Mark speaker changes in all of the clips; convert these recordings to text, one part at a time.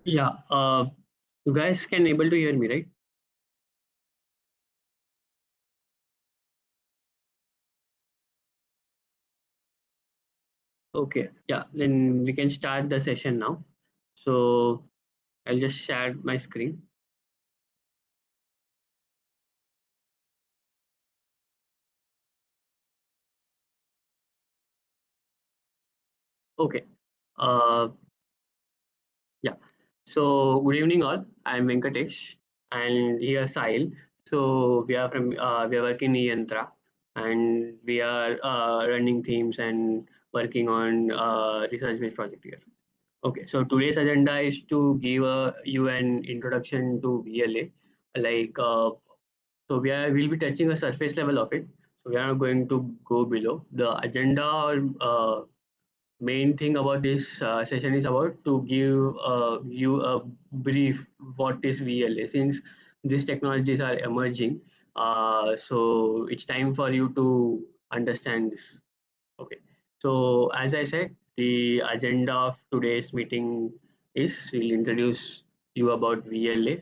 Speaker 1: Yeah, you guys can able to hear me, right? Okay, yeah, then we can start the session now. So I'll just share my screen. Okay. Uh, yeah. So good evening all. I'm Venkatesh and here Sahil. So we are working in eYantra and we are running teams and working on research-based project here. Okay, so today's agenda is to give you an introduction to VLA. Like, we'll be touching a surface level of it. So we are not going to go below. The agenda or main thing about this session is about to give you a brief what is VLA since these technologies are emerging. So it's time for you to understand this. Okay. So as I said, the agenda of today's meeting is we'll introduce you about VLA.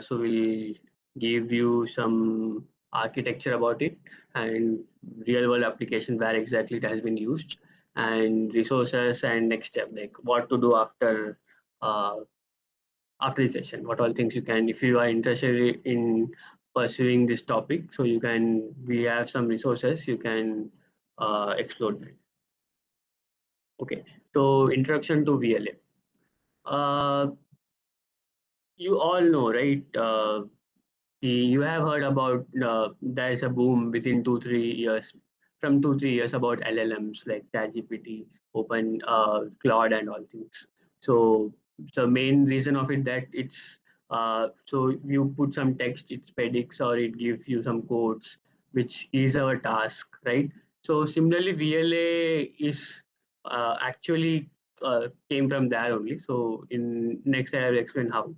Speaker 1: So we'll give you some architecture about it and real world application where exactly it has been used and resources and next step like what to do uh, after the session. What all things you can if you are interested in pursuing this topic. So you can we have some resources you can explore that. Okay, so introduction to VLA. You all know, right? You have heard about there's a boom within 2 3 years, from 2 3 years about LLMs like ChatGPT, Open, Claude, and all things. So the main reason of it that it's so you put some text, it predicts or it gives you some codes, which is our task, right? So similarly, VLA is actually came from there only. So in next I will explain how.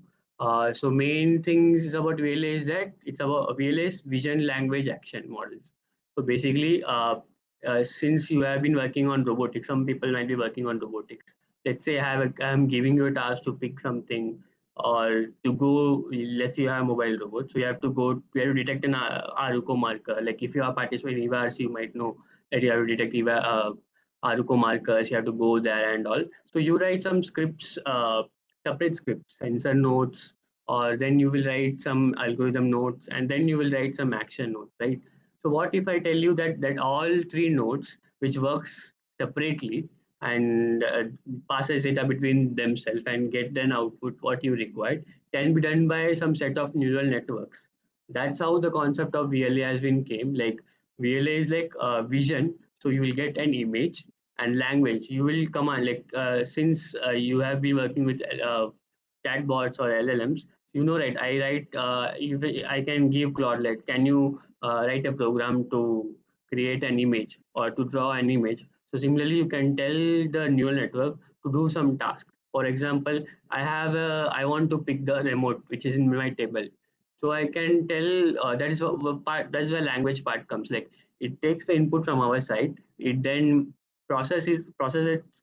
Speaker 1: So main things is about VLA is that it's about VLA's vision language action models. So basically, since you have been working on robotics, some people might be working on robotics. Let's say I'm giving you a task to pick something or to go. Let's say you have a mobile robot, so you have to go. You have to detect an Aruko marker. Like if you are participating in eYRC, you might know that you have to detect Aruko markers. You have to go there and all. So you write some scripts. Separate scripts, sensor notes, or then you will write some algorithm notes, and then you will write some action notes, right? So what if I tell you that all three nodes, which works separately and passes data between themselves and get an output what you required, can be done by some set of neural networks. That's how the concept of VLA has been came. Like VLA is like vision, so you will get an image and language you will command like since you have been working with chatbots or LLMs, you know, right? I write if I can give Claude like can you write a program to create an image or to draw an image. So similarly you can tell the neural network to do some task. For example, I want to pick the remote which is in my table. So I can tell that is what part that's where language part comes. Like it takes the input from our side, it then processes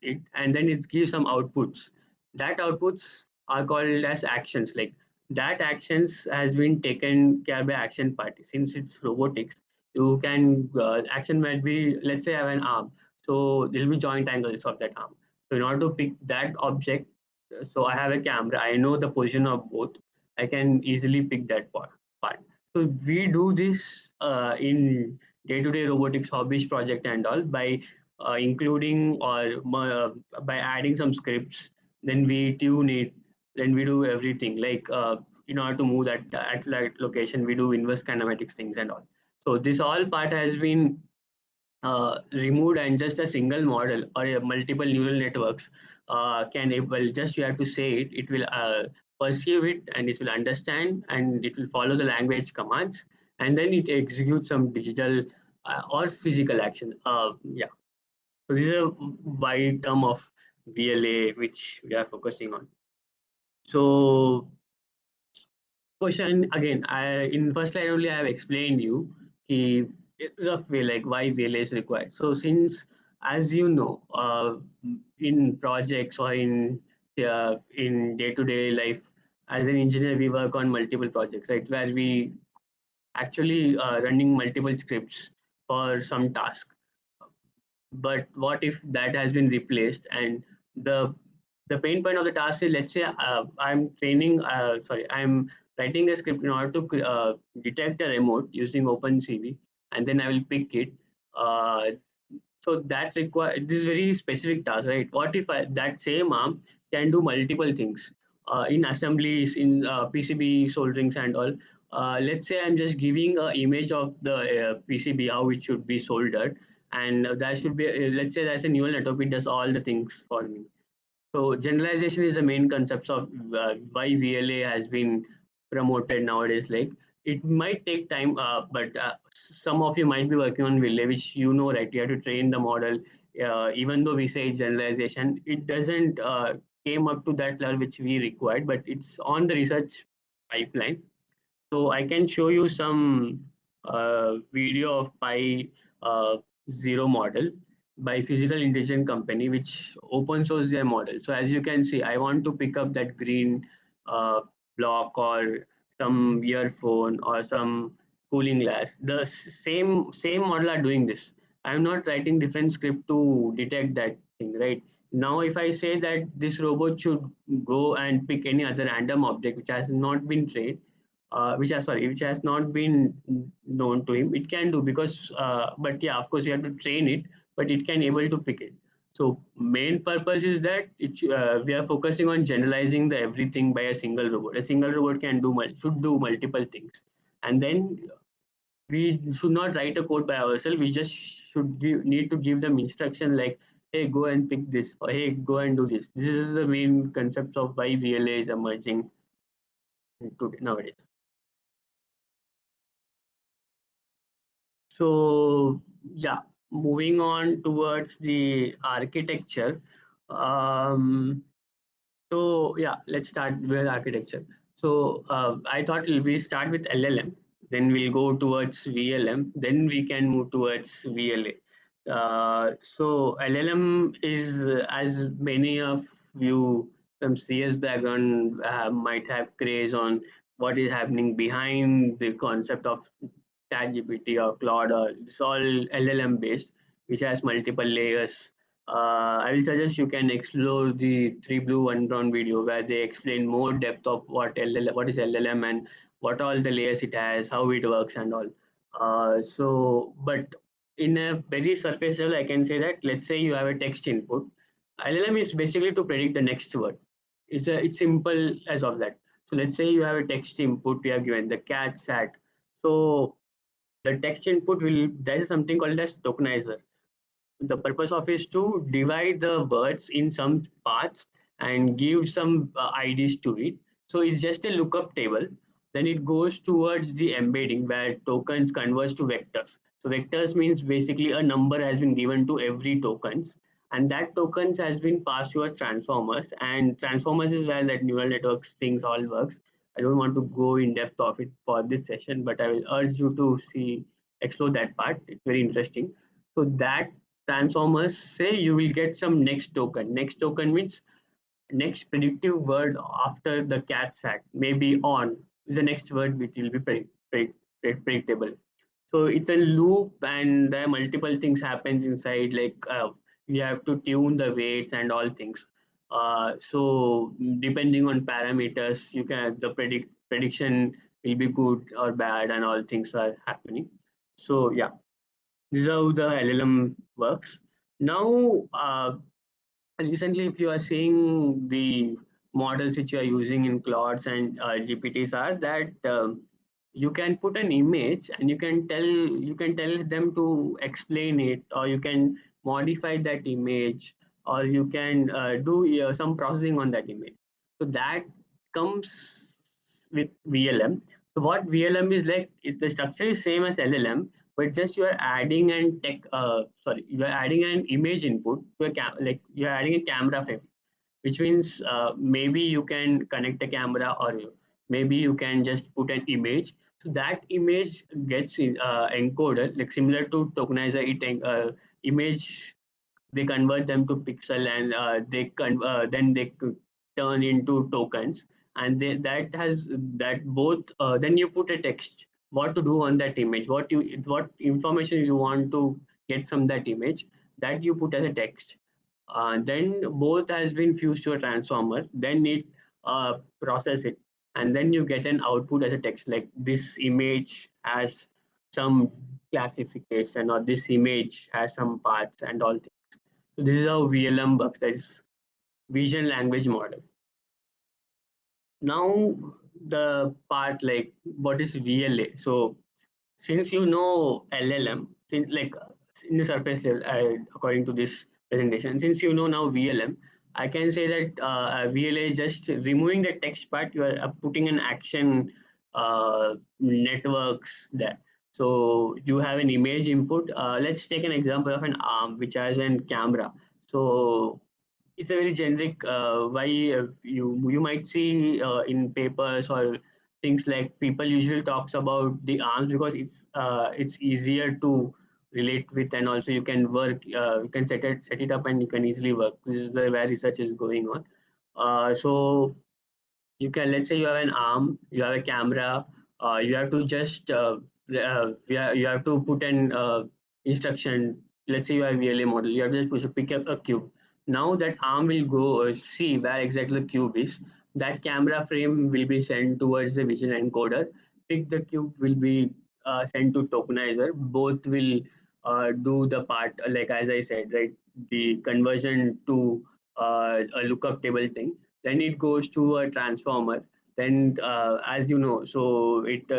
Speaker 1: it, and then it gives some outputs. That outputs are called as actions. Like that actions has been taken care by action party. Since it's robotics, you can action might be, let's say I have an arm, so there will be joint angles of that arm. So in order to pick that object, so I have a camera, I know the position of both, I can easily pick that part. So we do this in day-to-day robotics hobbies project and all by including or by adding some scripts. Then we tune it. Then we do everything like in order to move that at that location, we do inverse kinematics things and all. So this all part has been removed and just a single model or a multiple neural networks can able just you have to say it will perceive it and it will understand and it will follow the language commands and then it executes some digital or physical action. Yeah, so this is a wide term of VLA which we are focusing on. So question again, I in first slide only I have explained you the rough way like why VLA is required. So since as you know in projects or in in day-to-day life. As an engineer, we work on multiple projects, right? Where we actually running multiple scripts for some task. But what if that has been replaced, and the the pain point of the task is, let's say I'm writing a script in order to detect a remote using OpenCV, and then I will pick it. Uh, so that require this very specific task, right? What if that same arm can do multiple things in assemblies, in PCB solderings and all. Let's say I'm just giving an image of the PCB, how it should be soldered, and that should be, let's say there's a neural network, it does all the things for me. So generalization is the main concept of why VLA has been promoted nowadays. Like, it might take time, but some of you might be working on VLA, which you know, right? You have to train the model. Even though we say generalization, it doesn't came up to that level which we required, but it's on the research pipeline. So I can show you some video of Pi uh, Zero model by Physical Intelligence Company, which open source their model. So as you can see, I want to pick up that green uh, block or some earphone or some cooling glass. The same model are doing this. I'm not writing different script to detect that thing, right? Now, if I say that this robot should go and pick any other random object which has not been trained, which has not been known to him, it can do, because but yeah, of course you have to train it, but it can able to pick it. So main purpose is that we are focusing on generalizing the everything by a single robot. A single robot can do should do multiple things, and then we should not write a code by ourselves. We just need to give them instruction like, hey, go and pick this, or hey, go and do this. This is the main concept of why VLA is emerging today, nowadays. So yeah, moving on towards the architecture. Um, so yeah, let's start with architecture. So I thought we start with LLM, then we'll go towards VLM, then we can move towards VLA. So LLM is, as many of you from CS background might have craze on what is happening behind the concept of ChatGPT or Claude, or it's all LLM based, which has multiple layers. I will suggest you can explore the Three Blue One Brown video, where they explain more depth of what is LLM, and what all the layers it has, how it works, and all. But in a very surface level, I can say that, let's say you have a text input. LLM is basically to predict the next word. It's simple as of that. So let's say you have a text input. We have given the cat sat. So the text input will, there is something called as tokenizer. The purpose of is to divide the words in some parts and give some IDs to it. So it's just a lookup table. Then it goes towards the embedding, where tokens converts to vectors. So vectors means basically a number has been given to every tokens, and that tokens has been passed to as transformers. And transformers is where that neural networks things all works. I don't want to go in depth of it for this session, but I will urge you to explore that part. It's very interesting. So that transformers say you will get some next token. Next token means next predictive word after the cat sat, maybe on is the next word which will be predictable. So it's a loop, and there are multiple things happens inside, like you have to tune the weights and all things. So depending on parameters, you can the prediction will be good or bad, and all things are happening. So yeah, this is how the LLM works. Now, recently, if you are seeing the models which you are using in Claudes and GPTs, are that you can put an image, and you can tell them to explain it, or you can modify that image, or you can do some processing on that image. So that comes with VLM. So what VLM is like is, the structure is same as LLM, but just you are adding an you are adding an image input to a like you are adding a camera frame, which means maybe you can connect a camera, or maybe you can just put an image. So that image gets encoded, like similar to tokenizer. Image, they convert them to pixel, and then they turn into tokens, and that has that both. Then you put a text, what to do on that image, what information you want to get from that image, that you put as a text. Then both has been fused to a transformer. Then it process it, and then you get an output as a text, like this image has some classification, or this image has some parts and all things. So this is how VLM works. That is vision language model. Now the part, like what is VLA. So since you know LLM, since like in the surface level, according to this presentation, since you know now VLM, I can say that VLA is just removing the text part. You are putting an action networks there. So you have an image input. Let's take an example of an arm which has a camera. So it's a very generic why you might see in papers or things, like people usually talks about the arms because it's easier to relate with, and also you can work, you can set it up and you can easily work. This is the where research is going on. So you can, let's say you have an arm, you have a camera, you have to just you have to put an instruction. Let's say you have VLA model, you have to just pick up a cube. Now that arm will go see where exactly the cube is. That camera frame will be sent towards the vision encoder. Pick the cube will be sent to tokenizer. Both will do the part, like as I said, right, the conversion to a lookup table thing. Then it goes to a transformer. Then as you know, so it's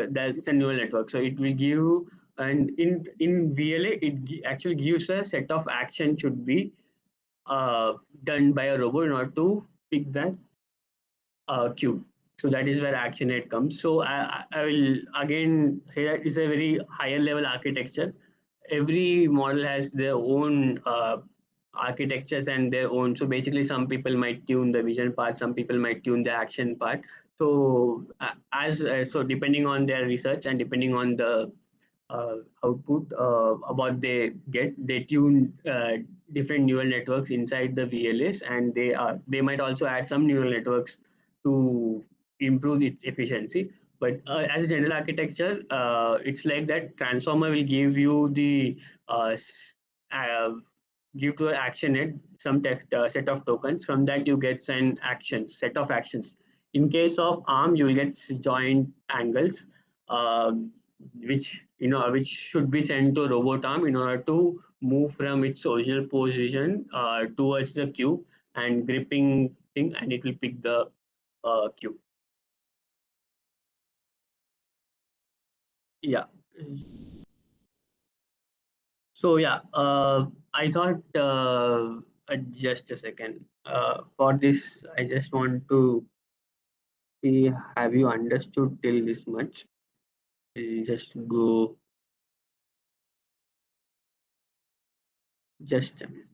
Speaker 1: a neural network, so it will give, and in VLA it actually gives a set of action should be done by a robot in order to pick that cube. So that is where ActionNet comes. So I will again say that it's a very higher level architecture. Every model has their own architectures and their own. So basically, some people might tune the vision part, some people might tune the action part. So so depending on their research and depending on the output, what they get, they tune different neural networks inside the VLAs, and they might also add some neural networks to improve its efficiency. But as a general architecture, it's like that transformer will give you the uh, s- uh, give to an action it some text, set of tokens. From that you get an action set of actions. In case of arm, you will get joint angles, um, which should be sent to robot arm in order to move from its original position towards the cube and gripping thing, and it will pick the cube. Yeah. So yeah, I thought just a second. For this, I just want to see, have you understood till this much? We'll just go just a minute.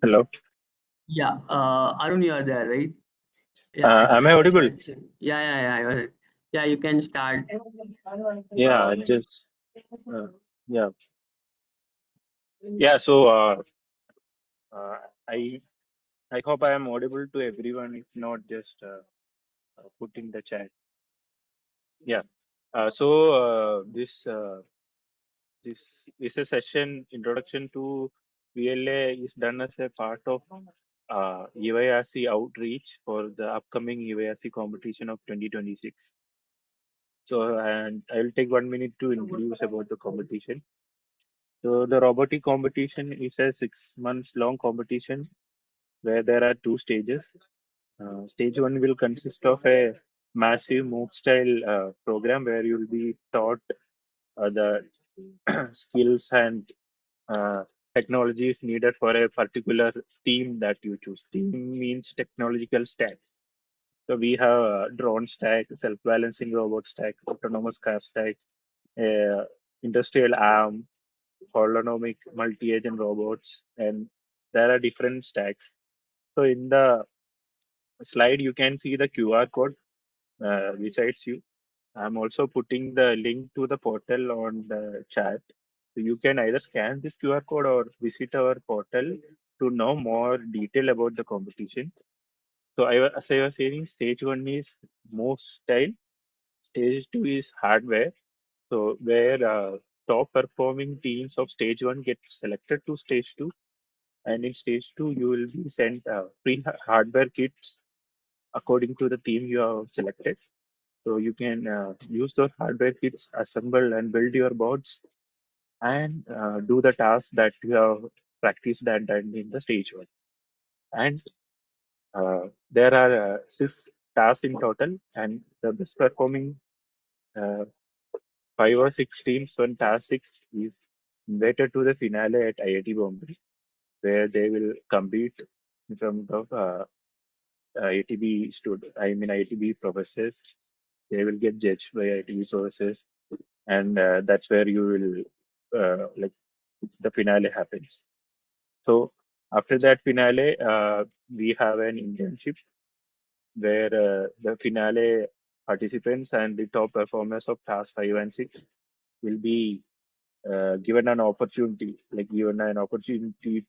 Speaker 2: Hello.
Speaker 1: Yeah, Arun, you are there, right? Yeah,
Speaker 2: Am
Speaker 1: actually,
Speaker 2: I
Speaker 1: I was
Speaker 2: audible?
Speaker 1: mentioning. Yeah. You can start.
Speaker 2: Yeah, just uh, yeah, yeah. So uh, I I hope I am audible to everyone. It's not just put in the chat. Yeah. So this is a session introduction to VLA is done as a part of eYRC outreach for the upcoming eYRC competition of 2026. So and I will take 1 minute to introduce about the competition. So the robotic competition is a 6 months long competition where there are two stages. Stage one will consist of a massive MOOC style program where you'll be taught the skills and uh, technologies needed for a particular theme that you choose. Theme means technological stacks. So we have drone stack, self-balancing robot stack, autonomous car stack, industrial arm, holonomic multi-agent robots, and there are different stacks. So in the slide, you can see the QR code besides you. I'm also putting the link to the portal on the chat. So you can either scan this QR code or visit our portal to know more detail about the competition. So as I was saying, stage one is most style. Stage two is hardware. So where top performing teams of stage one get selected to stage two, and in stage two you will be sent free hardware kits according to the theme you have selected. So you can use those hardware kits, assemble and build your boards, and do the tasks that you have practiced and done in the stage one. And there are 6 tasks in total, and the best performing uh, 5 or 6 teams on task 6 is invited to the finale at IIT Bombay, where they will compete in front of IITB IITB professors. They will get judged by IITB professors, and that's where you will like the finale happens. So after that finale, we have an internship where the finale participants and the top performers of task 5 and 6 will be given an opportunity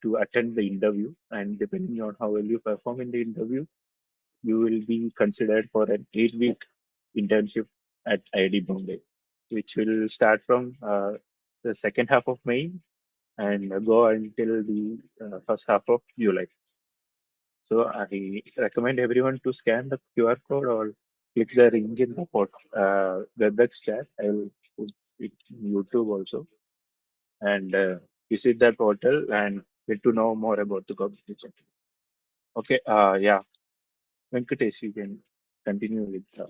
Speaker 2: to attend the interview, and depending on how well you perform in the interview, you will be considered for an 8-week internship at IIT Bombay, which will start from the second half of May and go until the first half of July. So I recommend everyone to scan the QR code or click the link in the WebEx chat. I will put it in YouTube also, and visit that portal and get to know more about the competition. Okay, yeah, Venkatesh, you can continue with the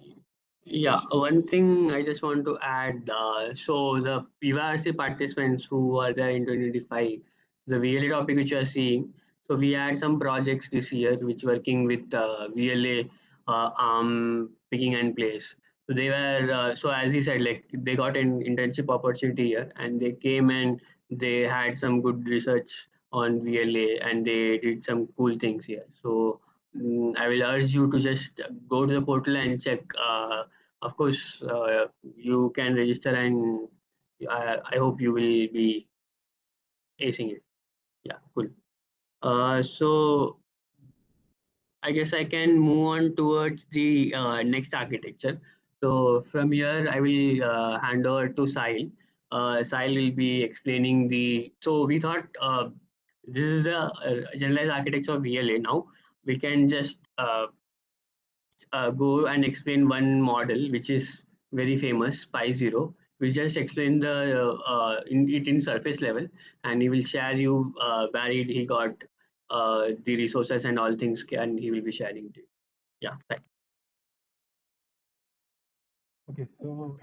Speaker 1: Yeah,
Speaker 2: question.
Speaker 1: one thing I just want to add. So the eYRC participants who are there in 2025, the VLA topic which you are seeing. So we had some projects this year which working with VLA picking and place. So they were so as he said, like they got an internship opportunity here, and they came and they had some good research on VLA, and they did some cool things here. So I will urge you to just go to the portal and check. Of course, you can register, and I hope you will be acing it. Yeah, cool. So I guess I can move on towards the next architecture. So from here, I will hand over to Sahil. Sahil will be explaining the. So we thought this is the generalized architecture of VLA. Now we can just go and explain one model which is very famous, Pi Zero. We'll just explain it in surface level, and he will share you where he got the resources and all things, and he will be sharing to you. Yeah, thanks.
Speaker 3: Okay, so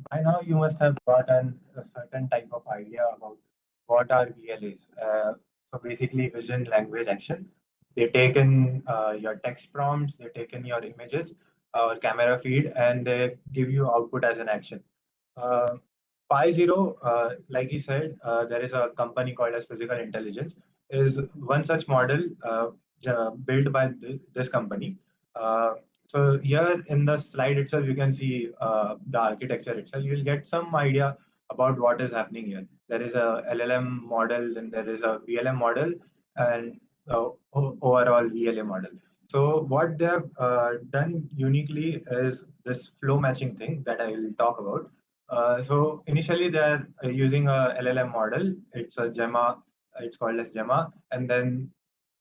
Speaker 3: by now you must have gotten a certain type of idea about what are VLAs. So basically, vision, language, action. They take in your text prompts, they take in your images or camera feed, and they give you output as an action. Uh, Pi Zero, like he said, there is a company called as Physical Intelligence, is one such model built by this company. Uh, so here in the slide itself, you can see the architecture itself. You will get some idea about what is happening here. There is a LLM model, then there is a VLM model, and overall VLA model. So what they have done uniquely is this flow matching thing that I will talk about. So initially they're using a LLM model. It's a Gemma. It's called as Gemma, and then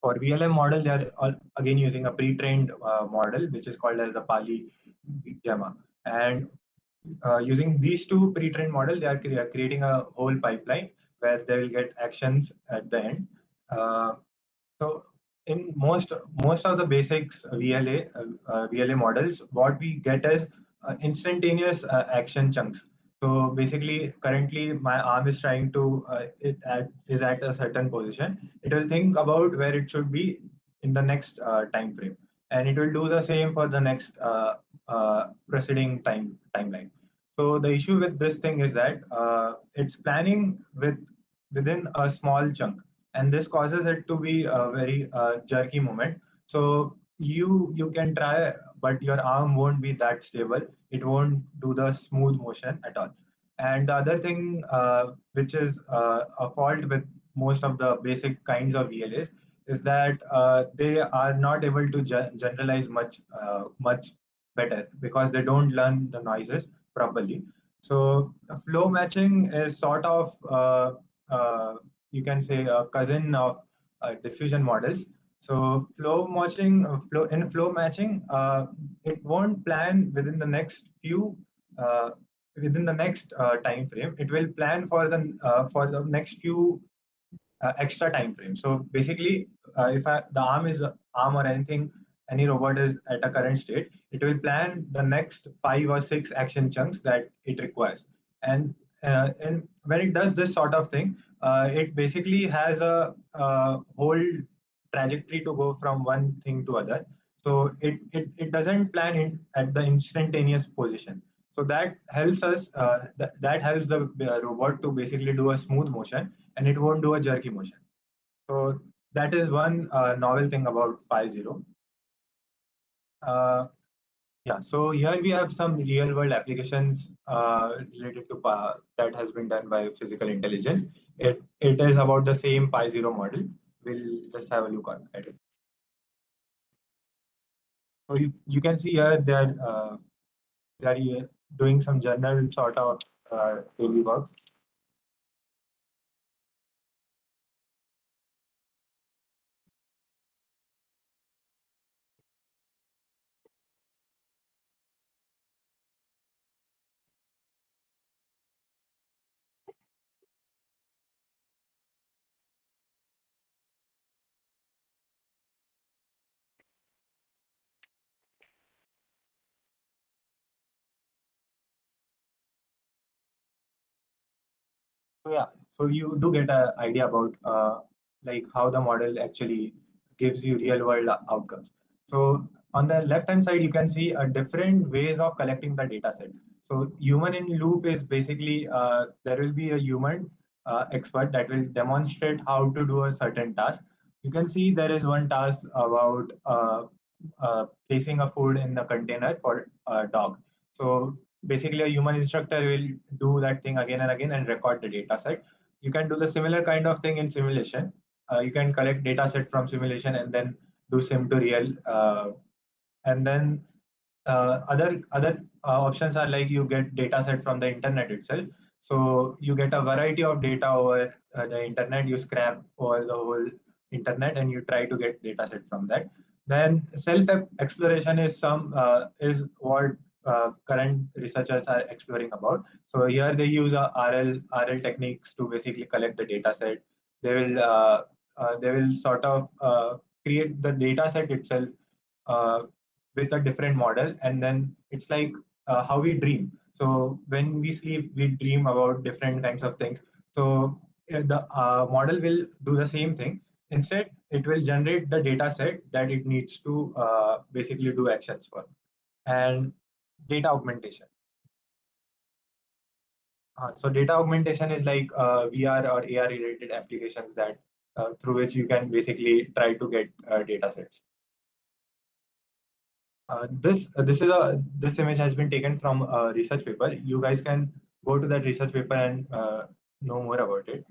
Speaker 3: for VLM model, they are again using a pre-trained model, which is called as the Pali Gemma. And using these two pre-trained models, they are creating a whole pipeline where they will get actions at the end. Uh, so in most of the basics VLA models, what we get is instantaneous action chunks. So basically, currently my arm is trying to is at a certain position. It will think about where it should be in the next time frame, and it will do the same for the next preceding timeline. So the issue with this thing is that it's planning within a small chunk, and this causes it to be a very jerky movement. So you can try, but your arm won't be that stable. It won't do the smooth motion at all. And the other thing, which is a fault with most of the basic kinds of VLAs, is that they are not able to generalize much better because they don't learn the noises properly. So flow matching is sort of you can say a cousin of diffusion models. So flow matching, it won't plan within the next time frame. It will plan for the next few extra time frame. So basically, if the arm or anything, any robot is at a current state, it will plan the next 5 or 6 action chunks that it requires. And when it does this sort of thing, it basically has a whole trajectory to go from one thing to other. So it doesn't plan at the instantaneous position. So that helps us. That helps the robot to basically do a smooth motion, and it won't do a jerky motion. So that is one novel thing about Pi Zero. Uh, yeah, so here we have some real world applications related to that has been done by physical intelligence. It is about the same Pi Zero model. We'll just have a look at it. So you can see here they are doing some general sort of daily work. So yeah, so you do get an idea about like how the model actually gives you real world outcomes. So on the left hand side, you can see different ways of collecting the data set. So human in loop is basically there will be a human expert that will demonstrate how to do a certain task. You can see there is one task about placing a food in the container for a dog. So basically a human instructor will do that thing again and again and record the data set. You can do the similar kind of thing in simulation. You can collect data set from simulation and then do sim to real. And then other options are like you get data set from the internet itself. So you get a variety of data over the internet. You scrap over the whole internet and you try to get data set from that. Then self exploration is what current researchers are exploring about. So here they use RL techniques to basically collect the data set. They will sort of create the data set itself uh, with a different model, and then it's like how we dream. So when we sleep, we dream about different kinds of things. So the model will do the same thing. Instead, it will generate the data set that it needs to basically do actions for. And data augmentation. So data augmentation is like VR or AR related applications that through which you can basically try to get data sets. This image has been taken from a research paper. You guys can go to that research paper and know more about it.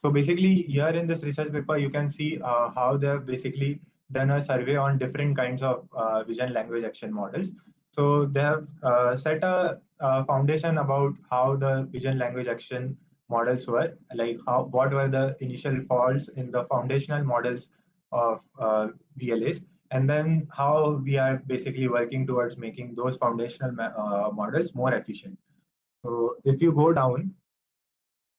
Speaker 3: So basically, here in this research paper, you can see how they've basically done a survey on different kinds of vision language action models. So they have set a foundation about how the vision language action models were, like what were the initial faults in the foundational models of VLAs, and then how we are basically working towards making those foundational models more efficient. So if you go down,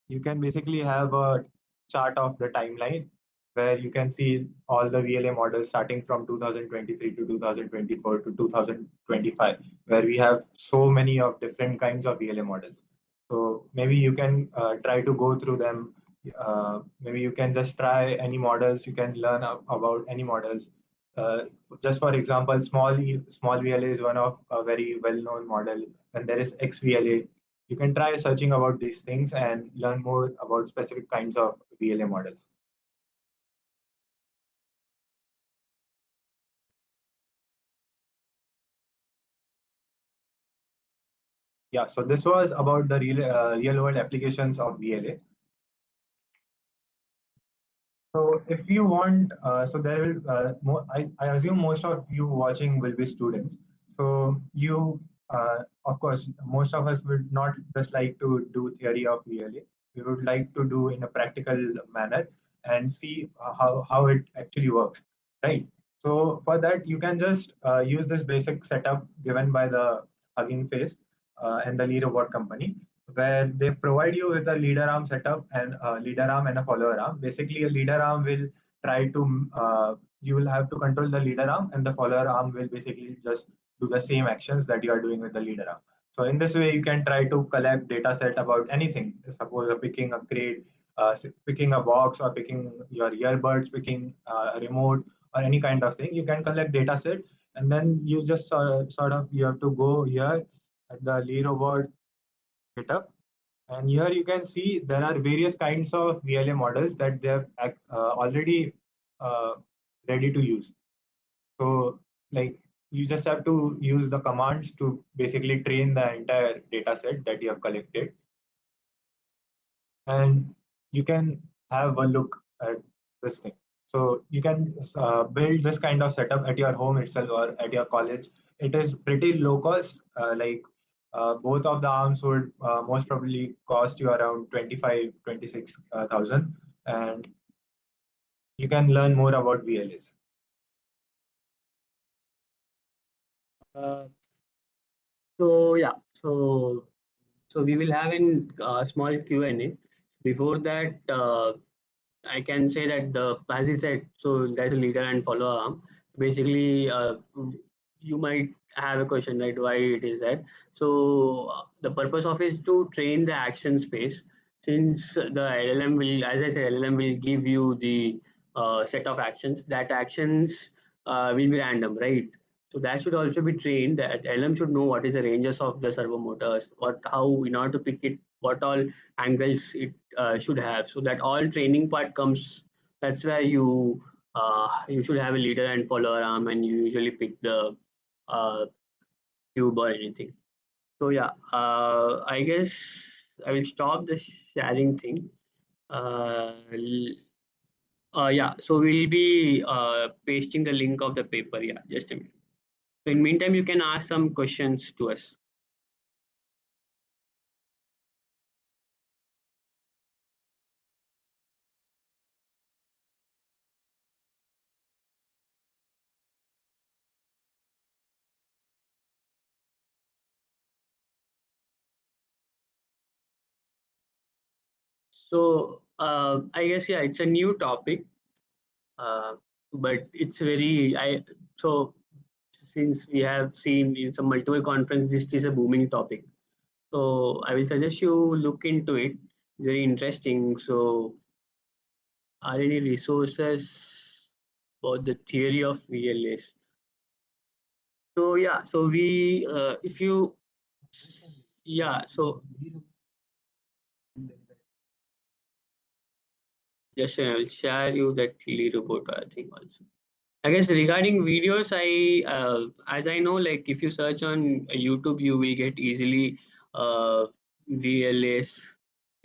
Speaker 3: you can basically have a chart of the timeline. where you can see all the VLA models starting from 2023 to 2024 to 2025, where we have so many of different kinds of VLA models. So maybe you can try to go through them. Maybe you can just try any models. You can learn about any models. Uh, just for example, small VLA is one of a very well-known model. Then there is XVLA. You can try searching about these things and learn more about specific kinds of VLA models. Yeah, so this was about the real world applications of VLA. So if you want, so there will, I assume most of you watching will be students. So you, of course, most of us would not just like to do theory of VLA. We would like to do in a practical manner and see how it actually works, right? So for that, you can just use this basic setup given by the Hugging Face and the Lee Robot company, where they provide you with a leader arm setup and a leader arm and a follower arm. Basically, a leader arm will try to, you will have to control the leader arm, and the follower arm will basically just do the same actions that you are doing with the leader arm. So in this way, you can try to collect data set about anything. Suppose picking a crate, picking a box, or picking your earbuds, picking a remote, or any kind of thing. You can collect data set, and then you just sort of you have to go here at the Lee Robot GitHub. And here you can see there are various kinds of VLA models that they have already uh, ready to use. So like you just have to use the commands to basically train the entire data set that you have collected. And you can have a look at this thing. So you can build this kind of setup at your home itself or at your college. It is pretty low cost. Both of the arms would most probably cost you around 25, 26,000, and you can learn more about VLAs.
Speaker 1: Uh, so yeah, so we will have a small Q&A. Before that, I can say that as he said, so there's a leader and follower arm. Basically, you might have a question, right? Why it is that? So the purpose of is to train the action space. Since the LLM will, as I said, LLM will give you the set of actions. That actions will be random, right? So that should also be trained. That LM should know what is the ranges of the servo motors, what how in order to pick it, what all angles it should have. So that all training part comes. That's where you should have a leader and follower arm, and you usually pick the uh, cube or anything. So yeah, I guess I will stop the sharing thing. Yeah, so we'll be pasting the link of the paper. Yeah, just a minute. So in meantime, you can ask some questions to us. So I guess yeah, it's a new topic, but it's very I so since we have seen in some multiple conferences, this is a booming topic. So I will suggest you look into it. Very interesting. So are any resources about the theory of VLAs? So yeah, so we if you yeah, so just I will share you that robot thing also. I guess regarding videos, as I know, like if you search on YouTube, you will get easily VLAs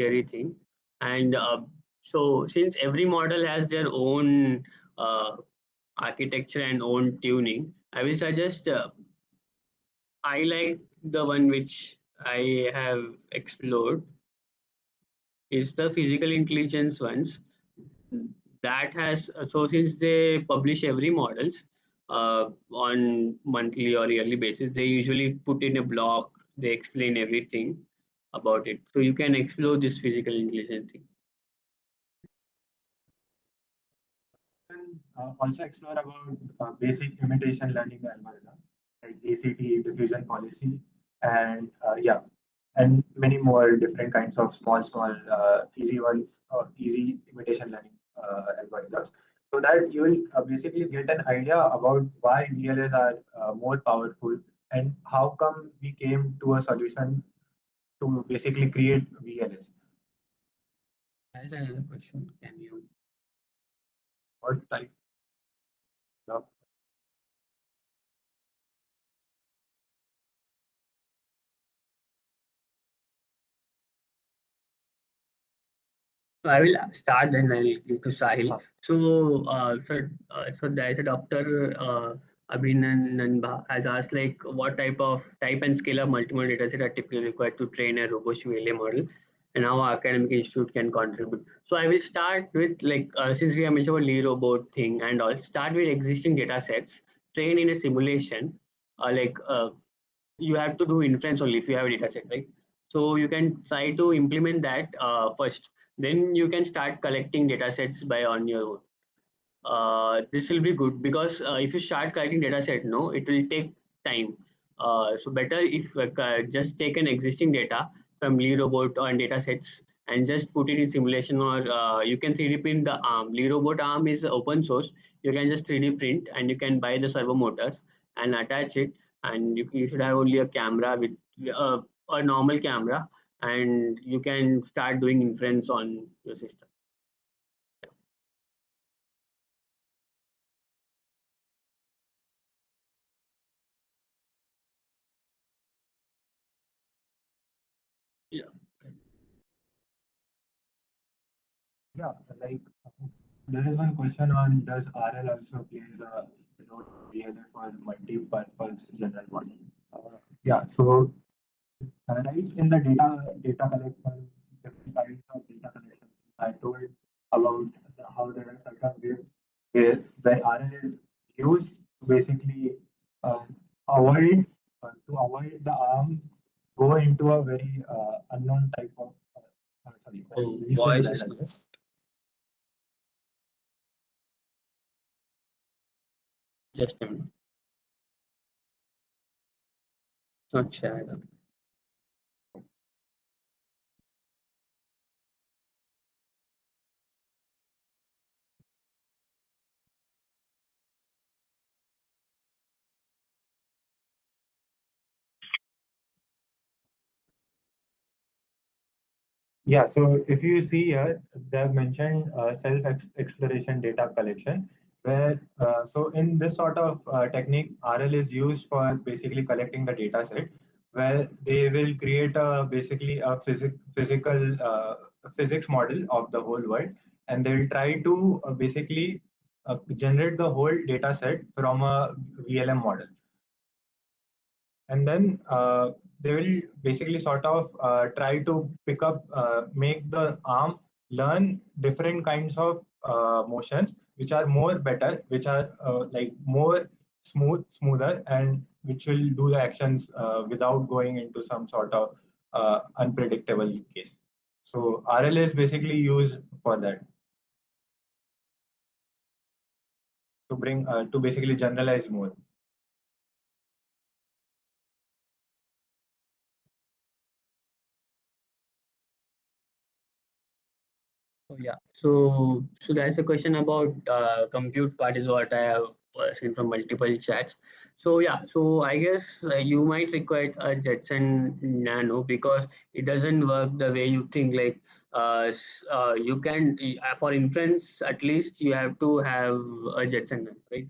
Speaker 1: everything, and so since every model has their own architecture and own tuning, I will suggest I like the one which I have explored is the physical intelligence ones that has so since they publish every models on monthly or yearly basis, they usually put in a blog, they explain everything about it, so you can explore this physical intelligence thing.
Speaker 3: also explore about basic imitation learning algorithm like ACT, diffusion policy, and and many more different kinds of small, easy ones, easy imitation learning algorithms. So that you will basically get an idea about why VLAs are more powerful and how come we came to a solution to basically create VLAs.
Speaker 1: That's another question. Can you?
Speaker 3: What type of
Speaker 1: So I will start, then I'll give to Sahil.
Speaker 3: uh,
Speaker 1: So there is a doctor, Abhinandan has asked like what type and scale of multimodal dataset are typically required to train a robust VLA model, and how academic institute can contribute. So I will start with like since we have mentioned about Lee robot thing and all, start with existing data sets, train in a simulation, like you have to do inference only if you have a data set, right? So you can try to implement that first. Then you can start collecting data sets by on your own. This will be good because if you start collecting data set, no, it will take time. So better if just take an existing data from Lee robot or data sets and just put it in simulation, or you can 3D print the arm. Lee robot arm is open source. You can just 3D print and you can buy the servo motors and attach it, and you should have only a camera with a normal camera, and you can start doing inference on your system. Yeah.
Speaker 3: yeah, like there is one question on does RL also plays a role in VLA for multi-purpose general modeling? Yeah, so right in the data collection, different kinds of data collection, I told about how there are certain ways where RL is used to basically uh, avoid to avoid the arm go into a very unknown type of sorry, I
Speaker 1: Oh,
Speaker 3: rephrase
Speaker 1: voice
Speaker 3: that
Speaker 1: is
Speaker 3: as well.
Speaker 1: just a minute. Not shared.
Speaker 3: Yeah, so if you see here, they've mentioned self-exploration data collection, where so in this sort of technique, RL is used for basically collecting the data set, where they will create basically a physics model of the whole world, and they'll try to basically generate the whole data set from a VLM model, and then they will basically sort of try to make the arm learn different kinds of motions which are more better, which are like more smoother, and which will do the actions without going into some sort of unpredictable case. So RL is basically used for that, to bring to basically generalize more.
Speaker 1: Oh, yeah. So there's a question about compute part is what I have seen from multiple chats. So yeah, so I guess you might require a Jetson Nano because it doesn't work the way you think. Like you can for inference at least you have to have a Jetson Nano, right?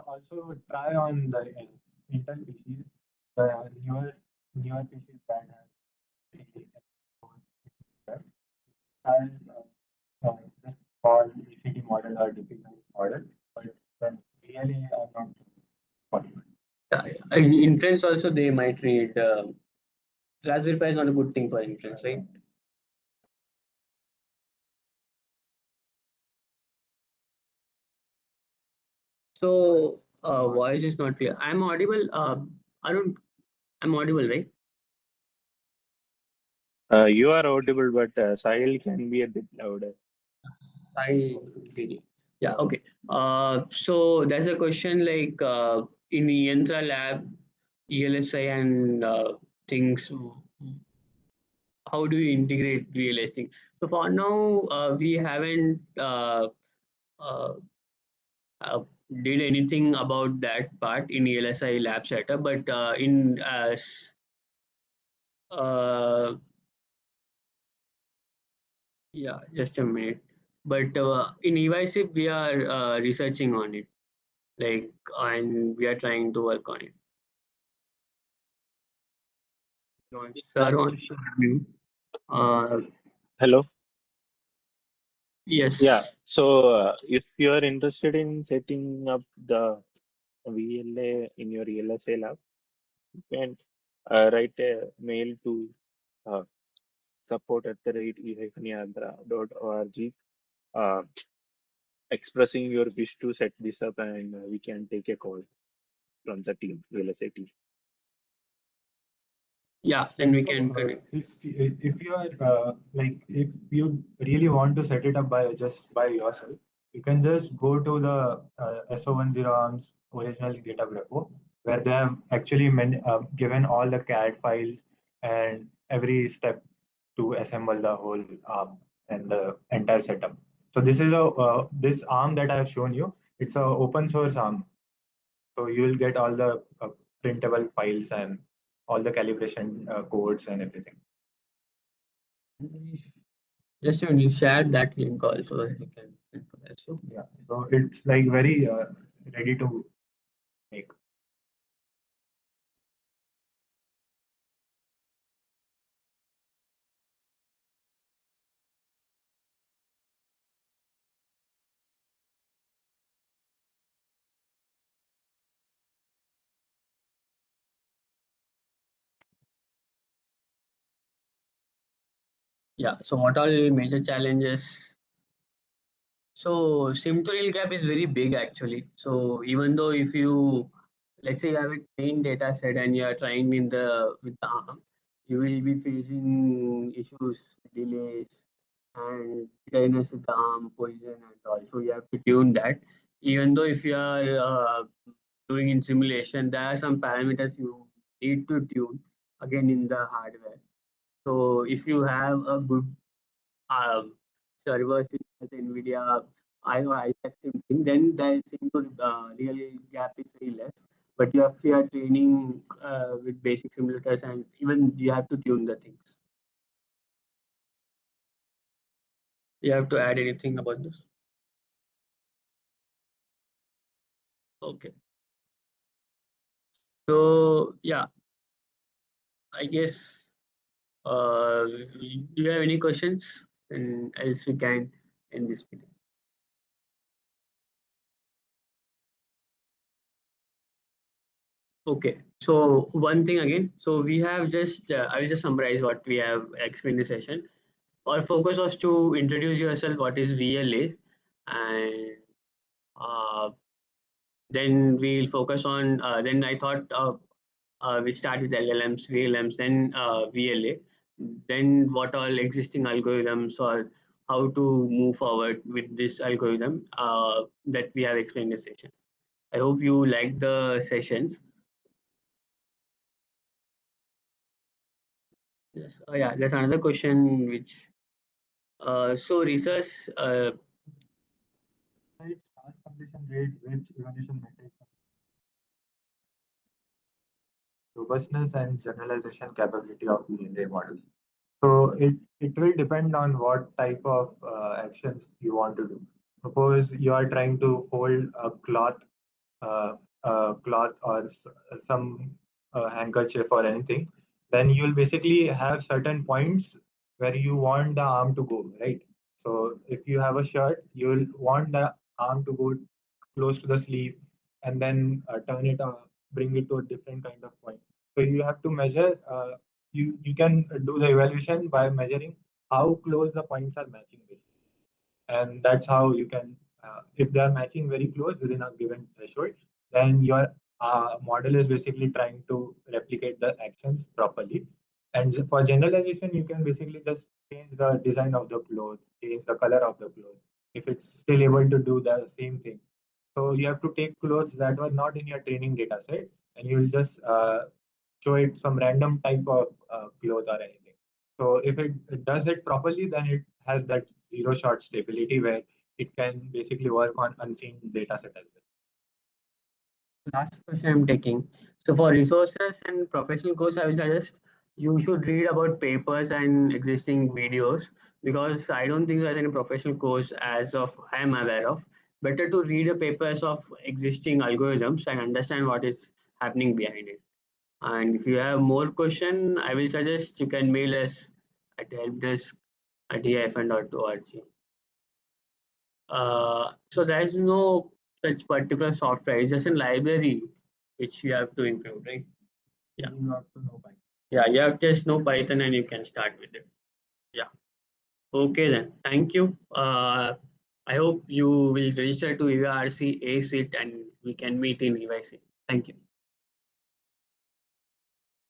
Speaker 3: Also try on the Intel PCs, the newer PCs that have basically as just call ACT model or difficult model, but then really are not possible.
Speaker 1: Inference also they might read. Raspberry Pi is not a good thing for inference, right? So voice is not clear. I'm audible. I don't. I'm audible, right?
Speaker 2: You are audible, but Sahil can be a bit louder.
Speaker 1: Side. Yeah, okay. So there's a question like in eYantra lab, ELSI and things, how do you integrate VLAs thing? So for now, we haven't uh, uh, did anything about that part in ELSI lab setup, but in uh, yeah, just a minute. But in eYRC, we are researching on it, like, and we are trying to work on it. Sir wants to review. Uh,
Speaker 2: Hello. Yeah.
Speaker 1: yes.
Speaker 2: So if you are interested in setting up the VLA in your ELSA lab, you can write a mail to uh, support@e-Yantra.org, uh, expressing your wish to set this up, and we can take a call from the team, VLSA team.
Speaker 1: Yeah, then we can connect.
Speaker 3: If you are like if you really want to set it up by yourself, you can just go to the SO10 ARM's original GitHub repo, where they have actually given all the CAD files and every step to assemble the whole ARM and the entire setup. So this is a this ARM that I have shown you. It's a open source ARM, so you will get all the printable files and all the calibration codes and everything.
Speaker 1: Just you share that link also that we can. So
Speaker 3: Yeah, so it's like very ready to make.
Speaker 1: yeah. So what are major challenges? So sim to real gap is very big actually. So even though if you, let's say you have a trained data set and you are trying in the with the arm, you will be facing issues, delays, and tightness with the arm position and all. So you have to tune that. Even though if you are doing in simulation, there are some parameters you need to tune again in the hardware. So if you have a good um, servers in NVIDIA, I thing, then the simple real gap is very less. But you are training with basic simulators, and even you have to tune the things. You have to add anything about this. Okay. So yeah, I guess. Do you have any questions? And else we can end this video. Okay, so one thing again. So we have just, I will just summarize what we have explained in the session. Our focus was to introduce yourself, what is VLA, and uh, then we'll focus on, then I thought we start with LLMs, VLMs, then VLA, then what all existing algorithms or how to move forward with this algorithm that we have explained in this session. I hope you like the sessions. Yes. Yeah, there's another question which so research
Speaker 3: Task completion rate, which evaluation metrics, robustness and generalization capability of VLA models. So it will depend on what type of actions you want to do. Suppose you are trying to fold uh, a cloth or some handkerchief or anything, then you'll basically have certain points where you want the arm to go, right? So if you have a shirt, you'll want the arm to go close to the sleeve and then turn it bring it to a different kind of point. So you have to measure. You can do the evaluation by measuring how close the points are matching, basically, and that's how you can. If they are matching very close within a given threshold, then your model is basically trying to replicate the actions properly. And for generalization, you can basically just change the design of the clothes, change the color of the clothes, if it's still able to do the same thing. So you have to take clothes that were not in your training data set, and you'll just show it some random type of cloth or anything. So if it does it properly, then it has that zero shot stability where it can basically work on unseen data set as well.
Speaker 1: Last question I'm taking. So for resources and professional course, I will suggest you should read about papers and existing videos, because I don't think there's any professional course as of I am aware of. Better to read the papers of existing algorithms and understand what is happening behind it. And if you have more question, I will suggest you can mail us at helpdesk@eifn.org. So there is no such particular software. It's just a library which you have to include, right? Yeah.
Speaker 3: You have to know Python.
Speaker 1: Yeah, you have just know Python and you can start with it. Yeah. Okay then. Thank you. I hope you will register to eYRC, ACIT, and we can meet in eYRC. Thank you.